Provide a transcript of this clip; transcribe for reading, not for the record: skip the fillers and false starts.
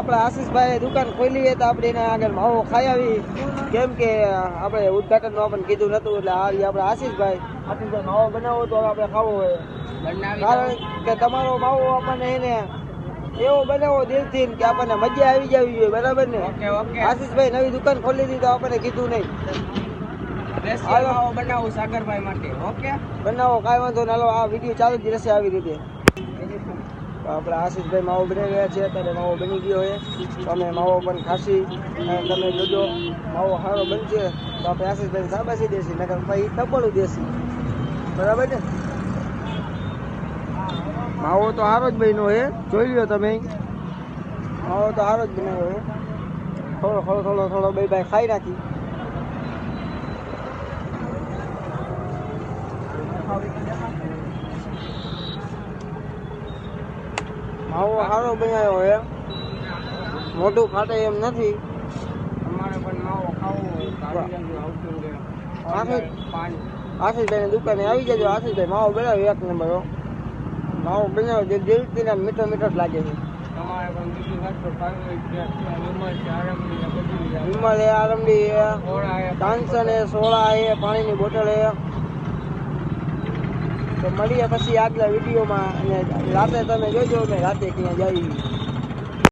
આપણે આશીષભાઈ દુકાન ખોલી તો આપણે એને આગળ માવો ખાઈ આવી, કેમ કે આપણે ઉદઘાટનનું આપણને કીધું નતું, એટલે આ આપણે આશીષભાઈ માવો બનાવો તો આપણે ખાવો હોય, કારણ કે તમારો માવો આપણને એને એવો બનાવો દિલથી કે આપણને મજા આવી જવી જોઈએ, બરાબર ને? આશીષભાઈ નવી દુકાન ખોલી દીધી તો આપણને કીધું નહીં. બનાવું સાગરભાઈ માટે. ઓકે, બનાવો, કાંઈ વાંધો ના. આ વિડીયો ચાલુ જ રહેશે આવી રીતે. આપણે આશીષભાઈ માવો બનાવી રહ્યા છે, અત્યારે માવો બની ગયો છે, તો અમે માવો પણ ખાસી તમે જોજો. માવો સારો બનશે તો આપણે આશીષભાઈ શાબાશી દેશી, નકર ભાઈ તબડું દેશી, બરાબર ને? માવો તો સારો જ બન્યો છે, જોઈ લો તમે. માવો તો સારો જ બનાવ્યો છે. થોડો બે ભાઈ ખાઈ નાખી. માવો સારો બનાવ્યો છે, મોઢું ફાટે એમ નથી. અમારે પણ માવો ખાવો હોય આશીષભાઈ ની દુકાને આવી જજો. આશીષભાઈ માવો બનાવ્યો એક નંબર. માવો બનાવ્યો દિલથી ને મીઠો મીઠો જ લાગે છે. તમારે પણ બીજી વાત તો હિમાલય આરંભી છે, કાંસન છે, સોડા છે, પાણીની બોટલ છે. તો મળીએ પછી આગલા વિડીયોમાં, અને રાતે તમે જોજો અમે રાતે ક્યાં જઈએ.